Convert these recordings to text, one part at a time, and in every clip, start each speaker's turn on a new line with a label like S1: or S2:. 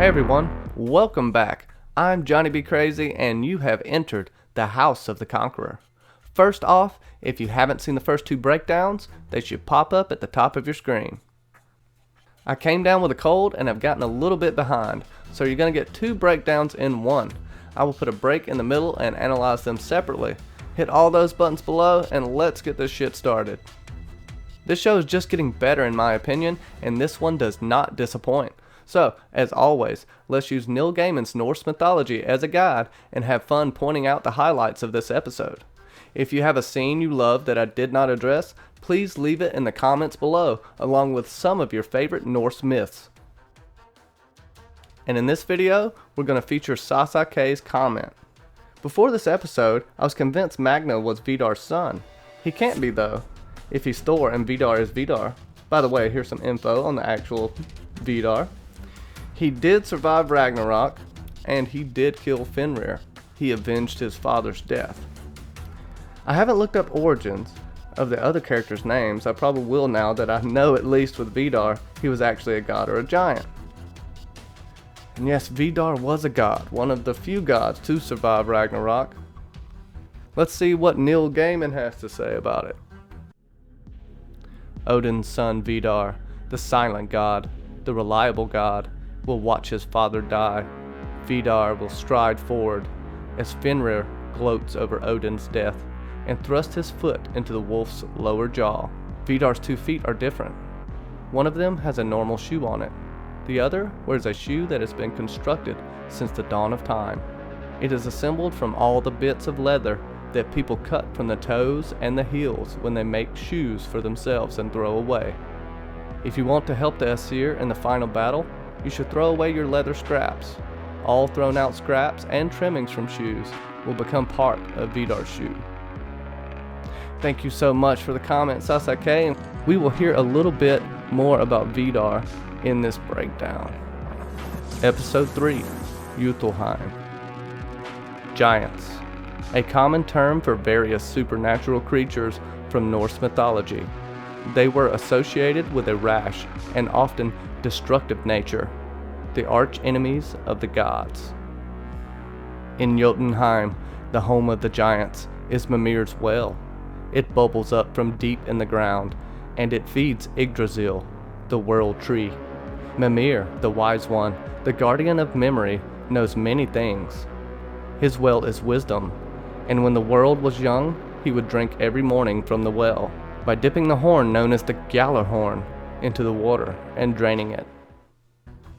S1: Hey everyone, welcome back. I'm Johnny B. Crazy and you have entered the House of the Conqueror. First off, if you haven't seen the first two breakdowns, they should pop up at the top of your screen. I came down with a cold and have gotten a little bit behind, so you're going to get two breakdowns in one. I will put a break in the middle and analyze them separately. Hit all those buttons below and let's get this shit started. This show is just getting better in my opinion, and this one does not disappoint. So, as always, let's use Neil Gaiman's Norse mythology as a guide and have fun pointing out the highlights of this episode. If you have a scene you love that I did not address, please leave it in the comments below, along with some of your favorite Norse myths. And in this video, we're going to feature sassaK's comment. Before this episode, I was convinced Magna was Vidar's son. He can't be though, if he's Thor and Vidar is Vidar. By the way, here's some info on the actual Vidar. He did survive Ragnarok, and he did kill Fenrir. He avenged his father's death. I haven't looked up origins of the other characters' names. I probably will now that I know at least with Vidar, he was actually a god or a giant. And yes, Vidar was a god, one of the few gods to survive Ragnarok. Let's see what Neil Gaiman has to say about it. Odin's son Vidar, the silent god, the reliable god, will watch his father die. Vidar will stride forward as Fenrir gloats over Odin's death and thrust his foot into the wolf's lower jaw. Vidar's 2 feet are different. One of them has a normal shoe on it. The other wears a shoe that has been constructed since the dawn of time. It is assembled from all the bits of leather that people cut from the toes and the heels when they make shoes for themselves and throw away. If you want to help the Aesir in the final battle, you should throw away your leather scraps. All thrown out scraps and trimmings from shoes will become part of Vidar's shoe. Thank you so much for the comment, sassaK. We will hear a little bit more about Vidar in this breakdown. Episode 3, Jutulheim. Giants. A common term for various supernatural creatures from Norse mythology. They were associated with a rash and often destructive nature, the arch enemies of the gods. In Jutulheim, the home of the giants, is Mimir's well. It bubbles up from deep in the ground, and it feeds Yggdrasil, the world tree. Mimir, the wise one, the guardian of memory, knows many things. His well is wisdom, and when the world was young, he would drink every morning from the well, by dipping the horn known as the Gjallarhorn into the water and draining it.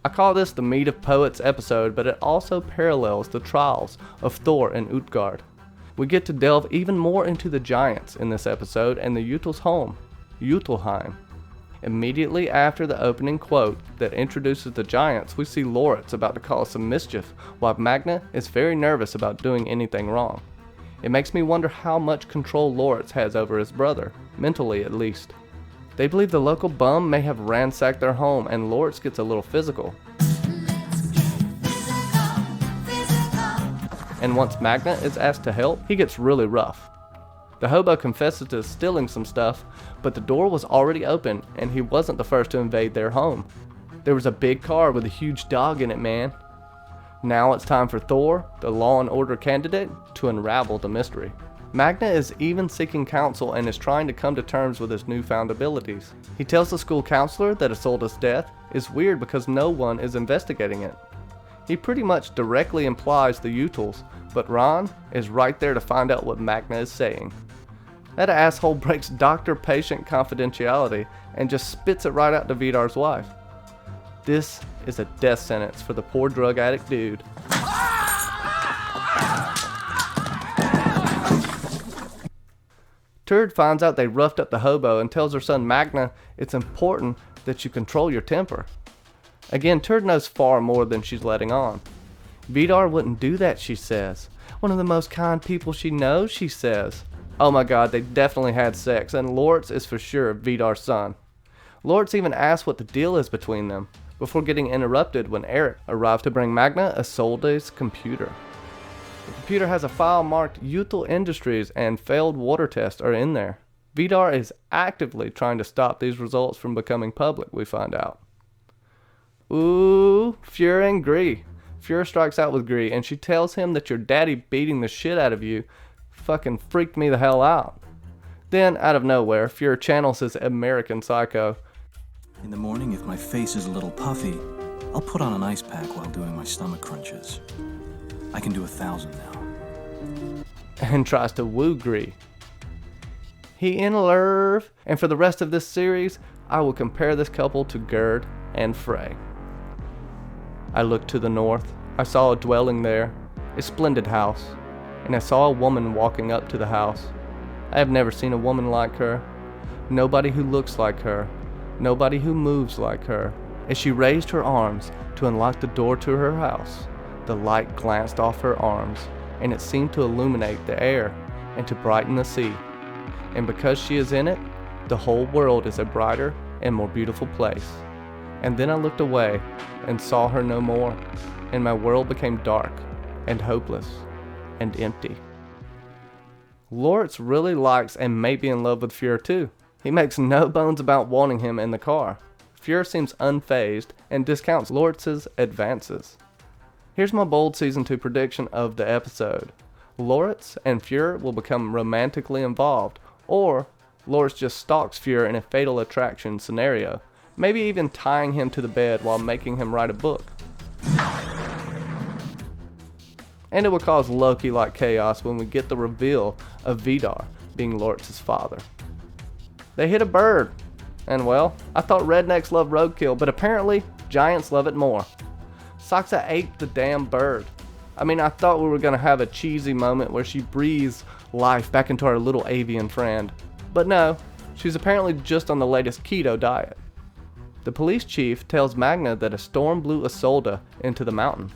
S1: I call this the Meet of Poets episode, but it also parallels the trials of Thor and Utgard. We get to delve even more into the giants in this episode and the Jutuls' home, Jutulheim. Immediately after the opening quote that introduces the giants, we see Lorebridge about to cause some mischief, while Magna is very nervous about doing anything wrong. It makes me wonder how much control Lorebridge has over his brother, mentally at least. They believe the local bum may have ransacked their home, and Lorebridge gets a little physical. And once Magna is asked to help, he gets really rough. The hobo confesses to stealing some stuff, but the door was already open and he wasn't the first to invade their home. There was a big car with a huge dog in it, man. Now it's time for Thor, the law and order candidate, to unravel the mystery. Magna is even seeking counsel and is trying to come to terms with his newfound abilities. He tells the school counselor that Isolde's death is weird because no one is investigating it. He pretty much directly implies the Jutuls, but Ron is right there to find out what Magna is saying. That asshole breaks doctor-patient confidentiality and just spits it right out to Vidar's wife. This is a death sentence for the poor drug addict dude. Turd finds out they roughed up the hobo and tells her son Magna it's important that you control your temper. Again, Turd knows far more than she's letting on. Vidar wouldn't do that, she says. One of the most kind people she knows, she says. Oh my god, they definitely had sex, and Lorebridge is for sure Vidar's son. Lorebridge even asks what the deal is between them, before getting interrupted when Eric arrived to bring Magna Isolde's computer. The computer has a file marked Jutul Industries and failed water tests are in there. Vidar is actively trying to stop these results from becoming public, we find out. Ooh, Fjord and Gree. Fjord strikes out with Gree, and she tells him that your daddy beating the shit out of you fucking freaked me the hell out. Then, out of nowhere, Fjord channels his American Psycho.
S2: In the morning, if my face is a little puffy, I'll put on an ice pack while doing my stomach crunches. I can do 1,000 now.
S1: And tries to woo Gree. He in love, and for the rest of this series, I will compare this couple to Gerd and Frey. I looked to the north. I saw a dwelling there, a splendid house, and I saw a woman walking up to the house. I have never seen a woman like her. Nobody who looks like her. Nobody who moves like her. As she raised her arms to unlock the door to her house, the light glanced off her arms, and it seemed to illuminate the air and to brighten the sea. And because she is in it, the whole world is a brighter and more beautiful place. And then I looked away and saw her no more, and my world became dark and hopeless and empty. Loritz really likes and may be in love with Fjord too. He makes no bones about wanting him in the car. Fjord seems unfazed and discounts Loritz's advances. Here's my bold season 2 prediction of the episode. Loritz and Fjord will become romantically involved, or Loritz just stalks Fjord in a fatal attraction scenario, maybe even tying him to the bed while making him write a book. And it will cause Loki-like chaos when we get the reveal of Vidar being Loritz's father. They hit a bird, and well, I thought rednecks love roadkill, but apparently giants love it more. sassaK ate the damn bird. I mean, I thought we were going to have a cheesy moment where she breathes life back into our little avian friend. But no, she's apparently just on the latest keto diet. The police chief tells Magna that a storm blew Isolde into the mountain.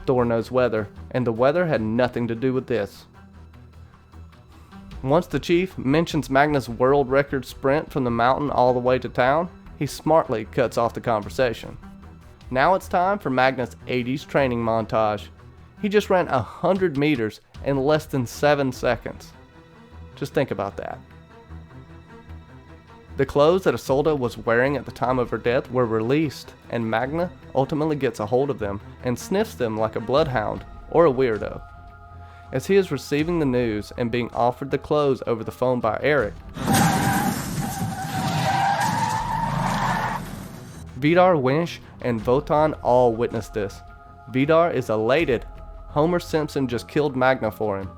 S1: Thor knows weather, and the weather had nothing to do with this. Once the chief mentions Magna's world record sprint from the mountain all the way to town, he smartly cuts off the conversation. Now it's time for Magna's 80s training montage. He just ran 100 meters in less than 7 seconds. Just think about that. The clothes that Isolde was wearing at the time of her death were released, and Magna ultimately gets a hold of them and sniffs them like a bloodhound or a weirdo. As he is receiving the news and being offered the clothes over the phone by Eric, Vidar, Winch, and Wotan all witness this. Vidar is elated. Homer Simpson just killed Magna for him.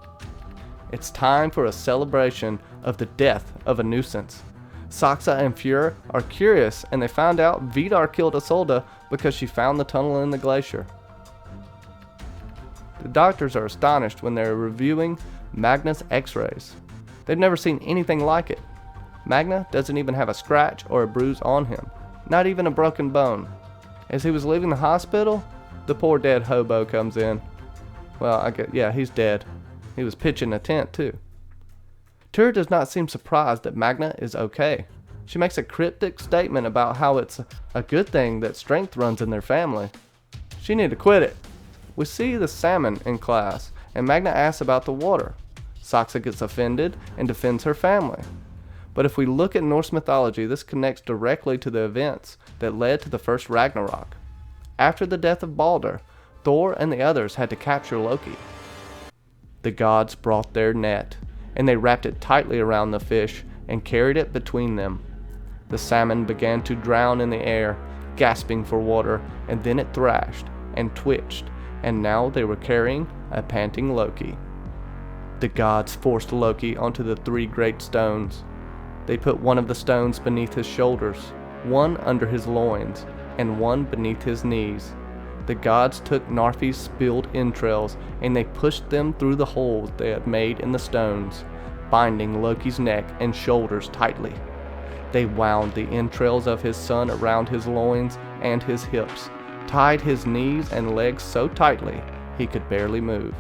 S1: It's time for a celebration of the death of a nuisance. sassaK and Fjord are curious, and they found out Vidar killed Isolde because she found the tunnel in the glacier. The doctors are astonished when they're reviewing Magna's x-rays. They've never seen anything like it. Magna doesn't even have a scratch or a bruise on him, not even a broken bone. As he was leaving the hospital, the poor dead hobo comes in. Well, he's dead. He was pitching a tent too. Tyr does not seem surprised that Magna is okay. She makes a cryptic statement about how it's a good thing that strength runs in their family. She need to quit it. We see the salmon in class, and Magna asks about the water. sassaK gets offended and defends her family. But if we look at Norse mythology, this connects directly to the events that led to the first Ragnarok. After the death of Balder, Thor and the others had to capture Loki. The gods brought their net, and they wrapped it tightly around the fish and carried it between them. The salmon began to drown in the air, gasping for water, and then it thrashed and twitched, and now they were carrying a panting Loki. The gods forced Loki onto the 3 great stones. They put one of the stones beneath his shoulders, one under his loins, and one beneath his knees. The gods took Narfi's spilled entrails, and they pushed them through the holes they had made in the stones, binding Loki's neck and shoulders tightly. They wound the entrails of his son around his loins and his hips, tied his knees and legs so tightly he could barely move.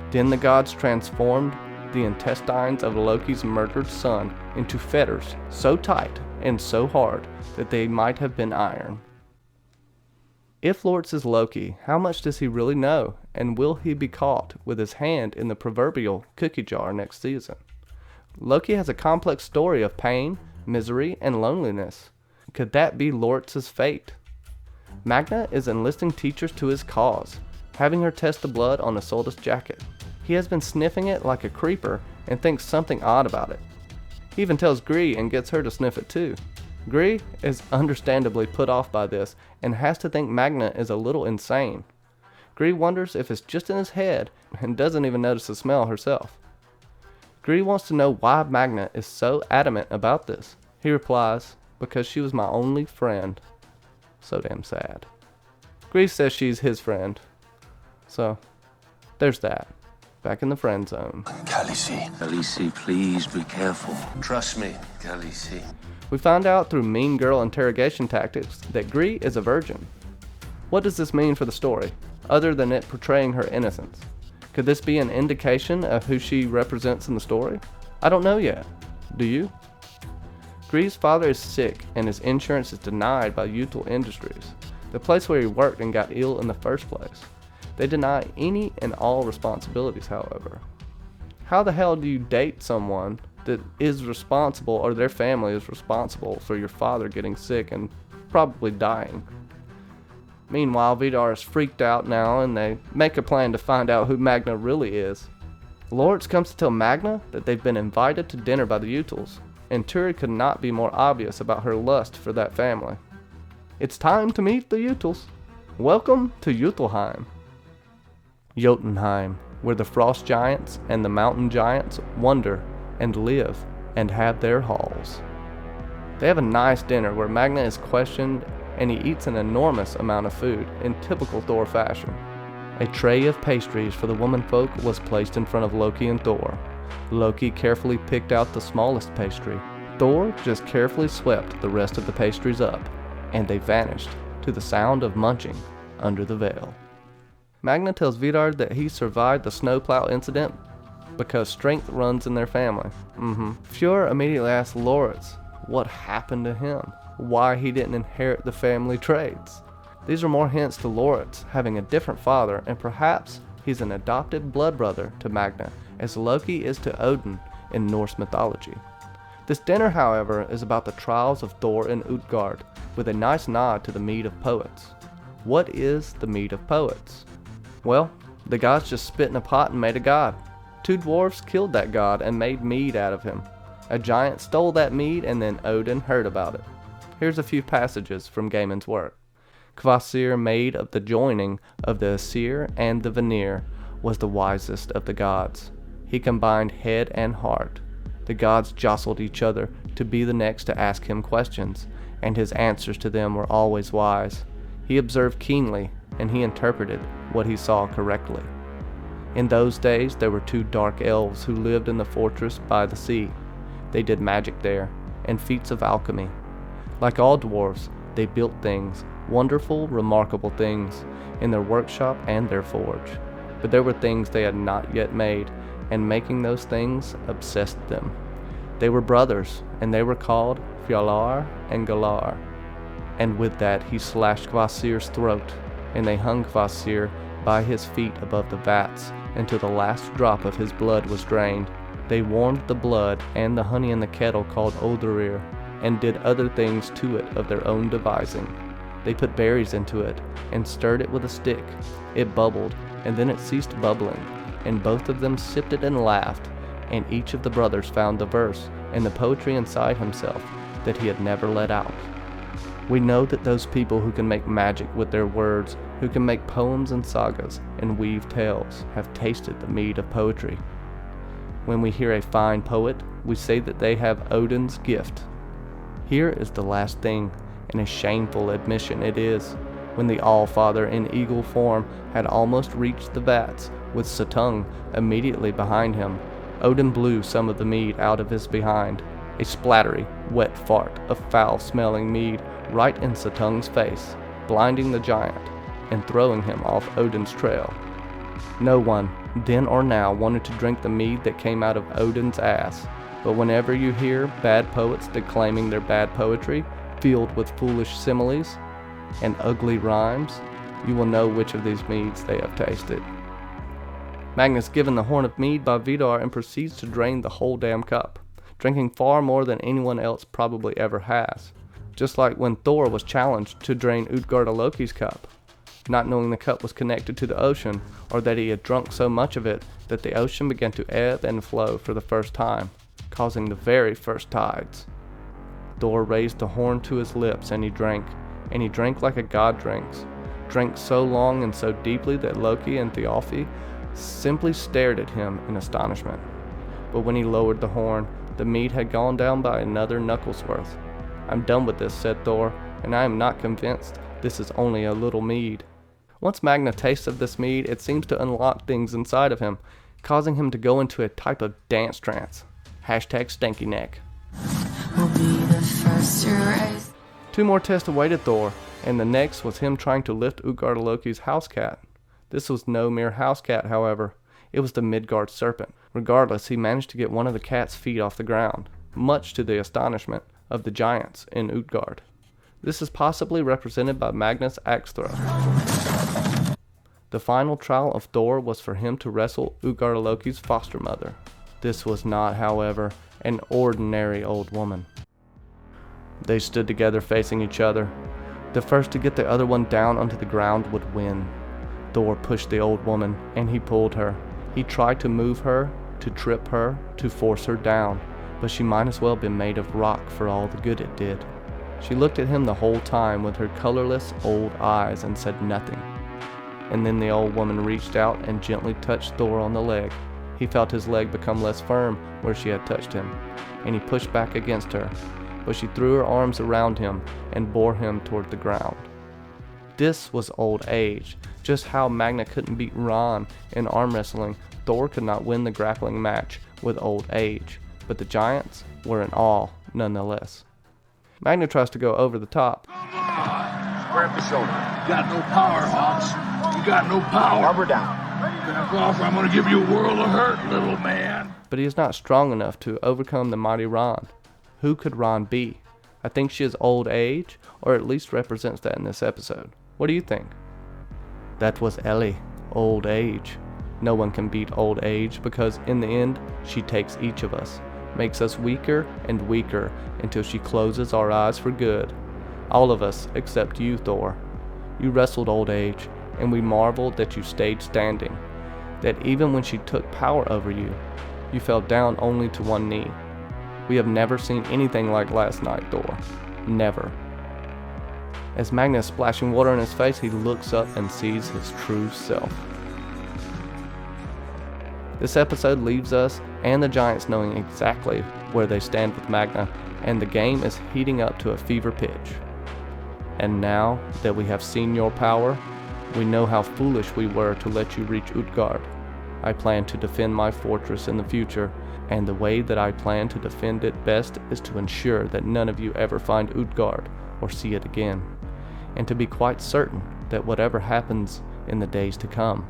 S1: Then the gods transformed the intestines of Loki's murdered son into fetters so tight and so hard that they might have been iron. If Loritz is Loki, how much does he really know, and will he be caught with his hand in the proverbial cookie jar next season? Loki has a complex story of pain, misery, and loneliness. Could that be Loritz's fate? Magna is enlisting teachers to his cause, having her test the blood on Isolde's jacket. He has been sniffing it like a creeper and thinks something odd about it. He even tells Gree and gets her to sniff it too. Gree is understandably put off by this and has to think Magna is a little insane. Gree wonders if it's just in his head and doesn't even notice the smell herself. Gree wants to know why Magna is so adamant about this. He replies, because she was my only friend. So damn sad. Gree says she's his friend. So, there's that. Back in the friend zone.
S3: Kaci, please be careful. Trust me, Kaci.
S1: We find out through mean girl interrogation tactics that Gree is a virgin. What does this mean for the story, other than it portraying her innocence? Could this be an indication of who she represents in the story? I don't know yet. Do you? Gree's father is sick and his insurance is denied by Jutul Industries, the place where he worked and got ill in the first place. They deny any and all responsibilities, however. How the hell do you date someone that is responsible, or their family is responsible, for your father getting sick and probably dying? Meanwhile, Vidar is freaked out now and they make a plan to find out who Magna really is. Lorebridge comes to tell Magna that they've been invited to dinner by the Jutuls, and Turi could not be more obvious about her lust for that family. It's time to meet the Jutuls. Welcome to Jutulheim. Jotunheim, where the frost giants and the mountain giants wander and live and have their halls. They have a nice dinner where Magna is questioned and he eats an enormous amount of food in typical Thor fashion. A tray of pastries for the womenfolk was placed in front of Loki and Thor. Loki carefully picked out the smallest pastry. Thor just carefully swept the rest of the pastries up, and they vanished to the sound of munching under the veil. Magna tells Vidar that he survived the snowplow incident because strength runs in their family. Fjord immediately asks Lorebridge what happened to him, why he didn't inherit the family traits. These are more hints to Lorebridge having a different father, and perhaps he's an adopted blood brother to Magna, as Loki is to Odin in Norse mythology. This dinner, however, is about the trials of Thor and Utgard, with a nice nod to the mead of poets. What is the mead of poets? Well, the gods just spit in a pot and made a god. 2 dwarves killed that god and made mead out of him. A giant stole that mead and then Odin heard about it. Here's a few passages from Gaimen's work. Kvasir, made of the joining of the Aesir and the Vanir, was the wisest of the gods. He combined head and heart. The gods jostled each other to be the next to ask him questions, and his answers to them were always wise. He observed keenly, and he interpreted what he saw correctly. In those days there were 2 dark elves who lived in the fortress by the sea. They did magic there, and feats of alchemy. Like all dwarves, they built things, wonderful, remarkable things, in their workshop and their forge. But there were things they had not yet made, and making those things obsessed them. They were brothers, and they were called Fjalar and Galar. And with that he slashed Kvasir's throat, and they hung Kvasir by his feet above the vats until the last drop of his blood was drained. They warmed the blood and the honey in the kettle called Olderir, and did other things to it of their own devising. They put berries into it, and stirred it with a stick. It bubbled, and then it ceased bubbling, and both of them sipped it and laughed, and each of the brothers found the verse and the poetry inside himself that he had never let out. We know that those people who can make magic with their words, who can make poems and sagas and weave tales, have tasted the mead of poetry. When we hear a fine poet, we say that they have Odin's gift. Here is the last thing, and a shameful admission it is. When the All-Father in eagle form had almost reached the vats, with sassaK immediately behind him, Odin blew some of the mead out of his behind, a splattery, wet fart of foul-smelling mead right in sassaK's face, blinding the giant and throwing him off Odin's trail. No one, then or now, wanted to drink the mead that came out of Odin's ass, but whenever you hear bad poets declaiming their bad poetry, filled with foolish similes and ugly rhymes, you will know which of these meads they have tasted. Magnus given the horn of mead by Vidar and proceeds to drain the whole damn cup, drinking far more than anyone else probably ever has. just like when Thor was challenged to drain Utgarda-Loki's cup, not knowing the cup was connected to the ocean, or that he had drunk so much of it that the ocean began to ebb and flow for the first time, causing the very first tides. Thor raised the horn to his lips and he drank like a god drank so long and so deeply that Loki and Thialfi simply stared at him in astonishment. But when he lowered the horn, the mead had gone down by another knuckle's worth. "I'm done with this," said Thor, "and I am not convinced this is only a little mead." Once Magna tastes of this mead, it seems to unlock things inside of him, causing him to go into a type of dance trance. #StankyNeck.
S4: We'll be the first to rise.
S1: 2 more tests awaited Thor, and the next was him trying to lift Utgarda-Loki's house cat. This was no mere house cat, however. It was the Midgard serpent. Regardless, he managed to get one of the cat's feet off the ground, much to the astonishment of the giants in Utgard. This is possibly represented by Magnus' axe throw. The final trial of Thor was for him to wrestle Utgarda-Loki's foster mother. This was not, however, an ordinary old woman. They stood together facing each other. The first to get the other one down onto the ground would win. Thor pushed the old woman, and he pulled her. He tried to move her, to trip her, to force her down, but she might as well have been made of rock for all the good it did. She looked at him the whole time with her colorless old eyes and said nothing. And then the old woman reached out and gently touched Thor on the leg. He felt his leg become less firm where she had touched him, and he pushed back against her, but she threw her arms around him and bore him toward the ground. This was old age. Just how Magna couldn't beat Ron in arm wrestling, Thor could not win the grappling match with old age, but the giants were in awe nonetheless. Magna tries to go over the top.
S5: Grab the shoulder. You got no power, Hawks. You got no power. Armor down. Back off, or I'm gonna give you a world of hurt, little man.
S1: But he is not strong enough to overcome the mighty Ron. Who could Ron be? I think she is old age, or at least represents that in this episode. What do you think? That was Ellie, old age. No one can beat old age because in the end, she takes each of us, makes us weaker and weaker until she closes our eyes for good. All of us except you, Thor. You wrestled old age, and we marveled that you stayed standing, that even when she took power over you, you fell down only to one knee. We have never seen anything like last night, Thor. Never. As Magna is splashing water in his face, he looks up and sees his true self. This episode leaves us and the giants knowing exactly where they stand with Magna, and the game is heating up to a fever pitch. And now that we have seen your power, we know how foolish we were to let you reach Utgard. I plan to defend my fortress in the future, and the way that I plan to defend it best is to ensure that none of you ever find Utgard or see it again, and to be quite certain that whatever happens in the days to come,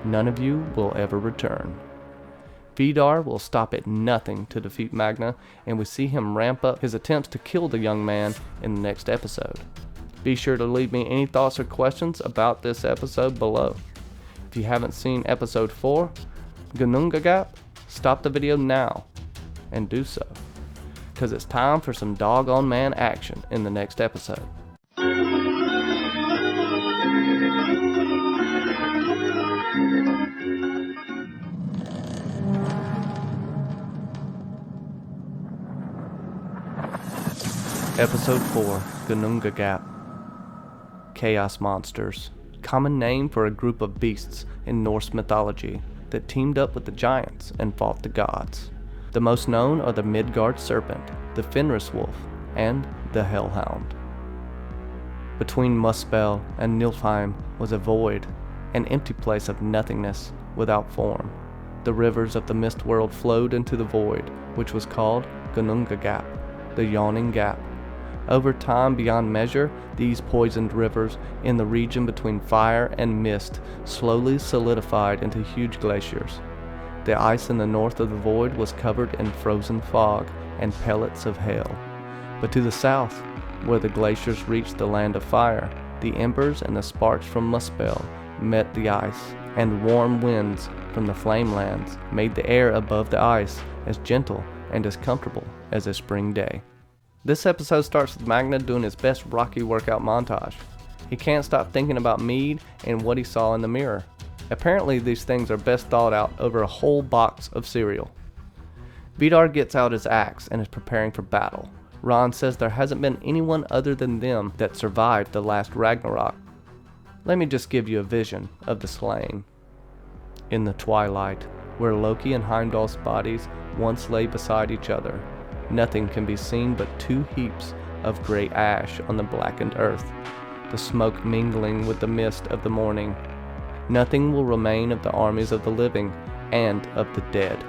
S1: none of you will ever return. Vidar will stop at nothing to defeat Magna, and we see him ramp up his attempts to kill the young man in the next episode. Be sure to leave me any thoughts or questions about this episode below. If you haven't seen episode 4, Ginnungagap, stop the video now and do so, because it's time for some doggone man action in the next episode. Episode 4, Ginnungagap. Chaos monsters, common name for a group of beasts in Norse mythology that teamed up with the giants and fought the gods. The most known are the Midgard serpent, the Fenris wolf, and the hellhound. Between Muspell and Niflheim was a void, an empty place of nothingness without form. The rivers of the mist world flowed into the void, which was called Ginnungagap, the yawning gap. Over time beyond measure, these poisoned rivers in the region between fire and mist slowly solidified into huge glaciers. The ice in the north of the void was covered in frozen fog and pellets of hail. But to the south, where the glaciers reached the land of fire, the embers and the sparks from Muspell met the ice, and warm winds from the flamelands made the air above the ice as gentle and as comfortable as a spring day. This episode starts with Magna doing his best Rocky workout montage. He can't stop thinking about Mead and what he saw in the mirror. Apparently these things are best thought out over a whole box of cereal. Vidar gets out his axe and is preparing for battle. Ron says there hasn't been anyone other than them that survived the last Ragnarok. Let me just give you a vision of the slain. In the twilight, where Loki and Heimdall's bodies once lay beside each other, nothing can be seen but two heaps of grey ash on the blackened earth, the smoke mingling with the mist of the morning. Nothing will remain of the armies of the living and of the dead,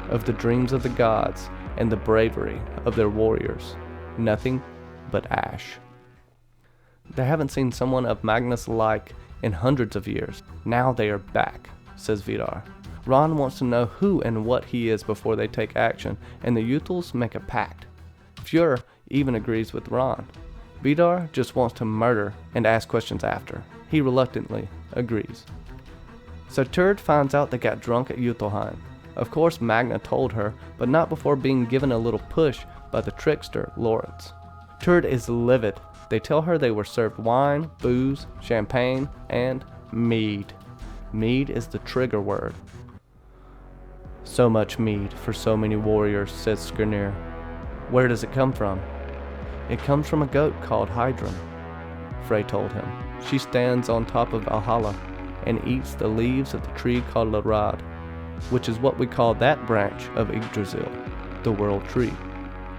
S1: of the dreams of the gods and the bravery of their warriors. Nothing but ash. They haven't seen someone of Magnus' like in hundreds of years. Now they are back, says Vidar. Ron wants to know who and what he is before they take action, and the Jutuls make a pact. Fjör even agrees with Ron. Vidar just wants to murder and ask questions after. He reluctantly agrees. So Tord finds out they got drunk at Jutulheim. Of course Magna told her, but not before being given a little push by the trickster Lorebridge. Tord is livid. They tell her they were served wine, booze, champagne, and mead. Mead is the trigger word. So much mead for so many warriors, says Skirnir. Where does it come from? It comes from a goat called Hydrun, Frey told him. She stands on top of Valhalla and eats the leaves of the tree called Lerad, which is what we call that branch of Yggdrasil, the world tree.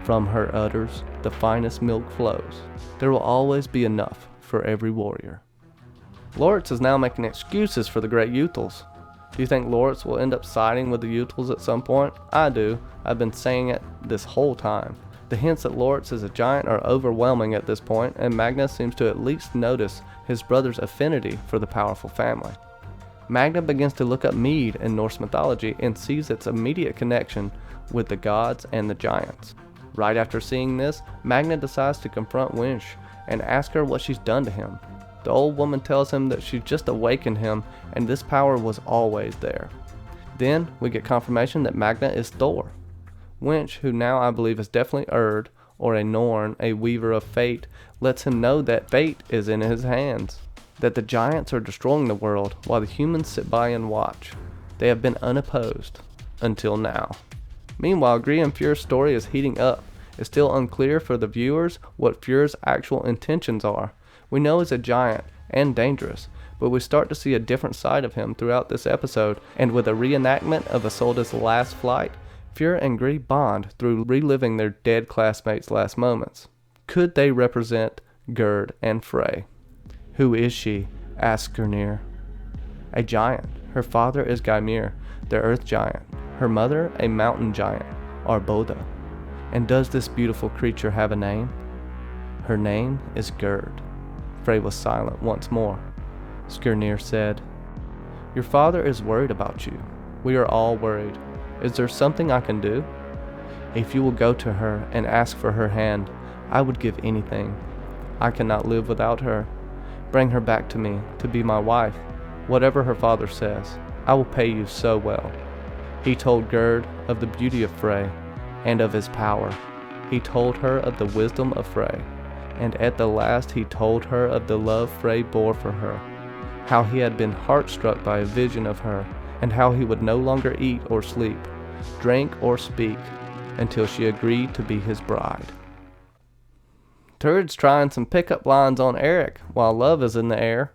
S1: From her udders, the finest milk flows. There will always be enough for every warrior. Lorebridge is now making excuses for the great Jutuls. Do you think Lorebridge will end up siding with the Jutuls at some point? I do. I've been saying it this whole time. The hints that Lorebridge is a giant are overwhelming at this point, and Magna seems to at least notice his brother's affinity for the powerful family. Magna begins to look up mead in Norse mythology and sees its immediate connection with the gods and the giants. Right after seeing this, Magna decides to confront Winch and ask her what she's done to him. The old woman tells him that she just awakened him and this power was always there. Then we get confirmation that Magna is Thor. Winch, who now I believe is definitely Urd, or a Norn, a weaver of fate, lets him know that fate is in his hands, that the giants are destroying the world while the humans sit by and watch. They have been unopposed until now. Meanwhile, Gree and Fjör's story is heating up. It's still unclear for the viewers what Fjör's actual intentions are. We know he's a giant and dangerous, but we start to see a different side of him throughout this episode, and with a reenactment of Isolde's last flight, Fjör and Gree bond through reliving their dead classmates' last moments. Could they represent Gerd and Frey? Who is she? Asks Skirnir. A giant. Her father is Gaimen, the earth giant. Her mother, a mountain giant, Arboda. And does this beautiful creature have a name? Her name is Gerd. Frey was silent once more. Skirnir said, Your father is worried about you. We are all worried. Is there something I can do? If you will go to her and ask for her hand, I would give anything. I cannot live without her. Bring her back to me, to be my wife. Whatever her father says, I will pay you so well. He told Gerd of the beauty of Frey, and of his power. He told her of the wisdom of Frey, and at the last he told her of the love Frey bore for her, how he had been heart-struck by a vision of her, and how he would no longer eat or sleep, drink or speak, until she agreed to be his bride. Turd's trying some pickup lines on Eric while love is in the air,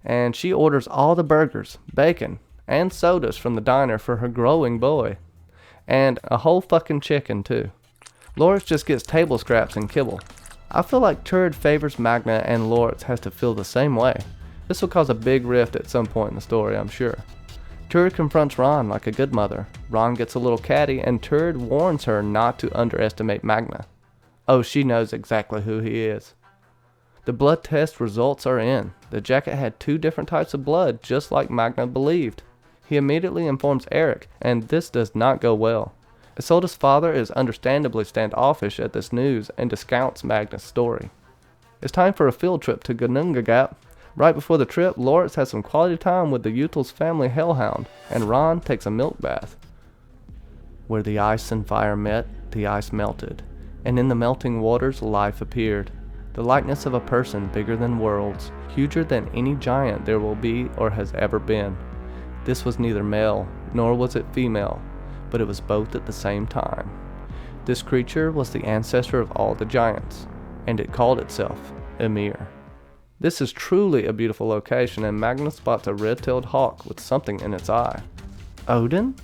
S1: and she orders all the burgers, bacon, and sodas from the diner for her growing boy, and a whole fucking chicken too. Lorebridge just gets table scraps and kibble. I feel like Tord favors Magna and Lorebridge has to feel the same way. This will cause a big rift at some point in the story, I'm sure. Tord confronts Ron like a good mother. Ron gets a little catty, and Tord warns her not to underestimate Magna. Oh, she knows exactly who he is. The blood test results are in. The jacket had 2 different types of blood, just like Magna believed. He immediately informs Eric, and this does not go well. Isolde's father is understandably standoffish at this news and discounts Magna's story. It's time for a field trip to Ginnungagap. Right before the trip, Lorebridge has some quality time with the Jutuls family hellhound, and Ron takes a milk bath. Where the ice and fire met, the ice melted, and in the melting waters life appeared, the likeness of a person bigger than worlds, huger than any giant there will be or has ever been. This was neither male, nor was it female, but it was both at the same time. This creature was the ancestor of all the giants, and it called itself Ymir. This is truly a beautiful location, and Magna spots a red-tailed hawk with something in its eye. Odin?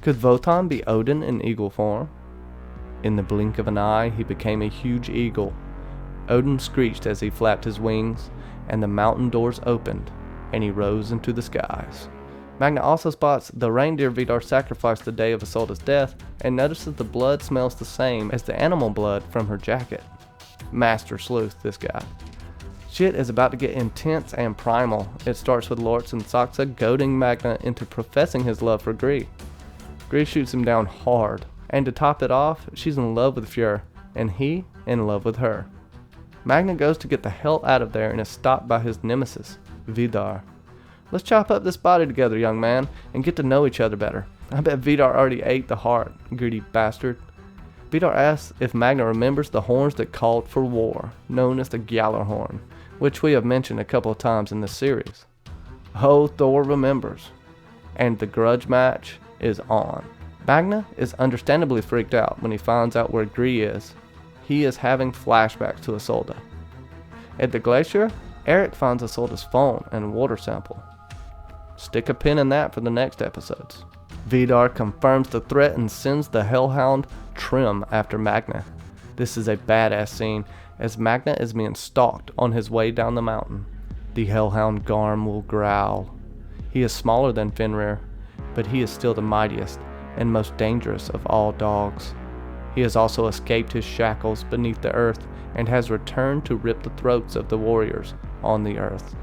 S1: Could Wotan be Odin in eagle form? In the blink of an eye, he became a huge eagle. Odin screeched as he flapped his wings, and the mountain doors opened, and he rose into the skies. Magna also spots the reindeer Vidar sacrificed the day of Isolde's death, and notices the blood smells the same as the animal blood from her jacket. Master sleuth, this guy. Shit is about to get intense and primal. It starts with Lortz and Saxa goading Magna into professing his love for Gree. Gree shoots him down hard, and to top it off, she's in love with Fjör, and he in love with her. Magna goes to get the hell out of there and is stopped by his nemesis, Vidar. Let's chop up this body together, young man, and get to know each other better. I bet Vidar already ate the heart, greedy bastard. Vidar asks if Magna remembers the horns that called for war, known as the Gjallarhorn, which we have mentioned a couple of times in this series. Oh, Thor remembers. And the grudge match is on. Magna is understandably freaked out when he finds out where Gree is. He is having flashbacks to Isolde. At the glacier, Eric finds Isolde's phone and water sample. Stick a pin in that for the next episodes. Vidar confirms the threat and sends the Hellhound Trim after Magna. This is a badass scene as Magna is being stalked on his way down the mountain. The Hellhound Garm will growl. He is smaller than Fenrir, but he is still the mightiest and most dangerous of all dogs. He has also escaped his shackles beneath the earth and has returned to rip the throats of the warriors on the earth.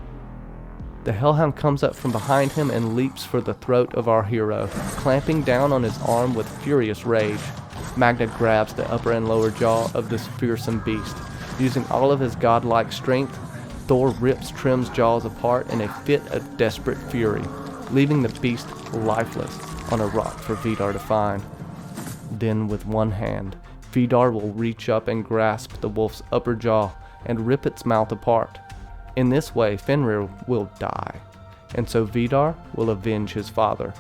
S1: The Hellhound comes up from behind him and leaps for the throat of our hero, clamping down on his arm with furious rage. Magna grabs the upper and lower jaw of this fearsome beast. Using all of his godlike strength, Thor rips Trim's jaws apart in a fit of desperate fury, leaving the beast lifeless on a rock for Vidar to find. Then with one hand, Vidar will reach up and grasp the wolf's upper jaw and rip its mouth apart. In this way, Fenrir will die, and so Vidar will avenge his father.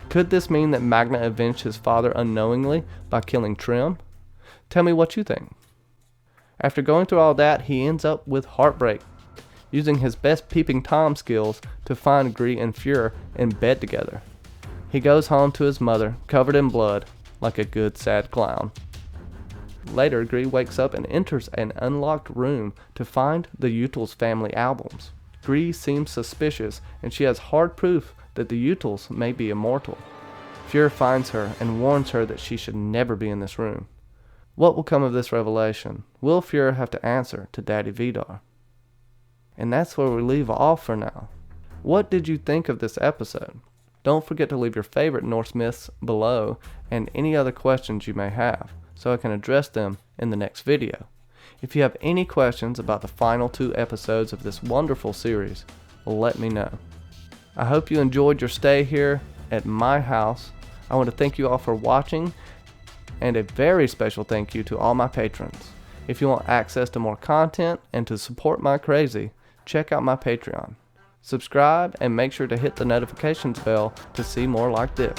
S1: Could this mean that Magna avenged his father unknowingly by killing Trim? Tell me what you think. After going through all that, he ends up with heartbreak, using his best peeping Tom skills to find Gree and Fjör in bed together. He goes home to his mother, covered in blood, like a good sad clown. Later, Gree wakes up and enters an unlocked room to find the Jutuls family albums. Gree seems suspicious, and she has hard proof that the Jutuls may be immortal. Fjör finds her and warns her that she should never be in this room. What will come of this revelation? Will Fjör have to answer to Daddy Vidar? And that's where we leave off for now. What did you think of this episode? Don't forget to leave your favorite Norse myths below and any other questions you may have, so I can address them in the next video. If you have any questions about the final 2 episodes of this wonderful series, let me know. I hope you enjoyed your stay here at my house. I want to thank you all for watching, and a very special thank you to all my patrons. If you want access to more content and to support my crazy, check out my Patreon. Subscribe and make sure to hit the notifications bell to see more like this.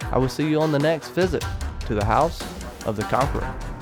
S1: I will see you on the next visit to the House of the Conqueror.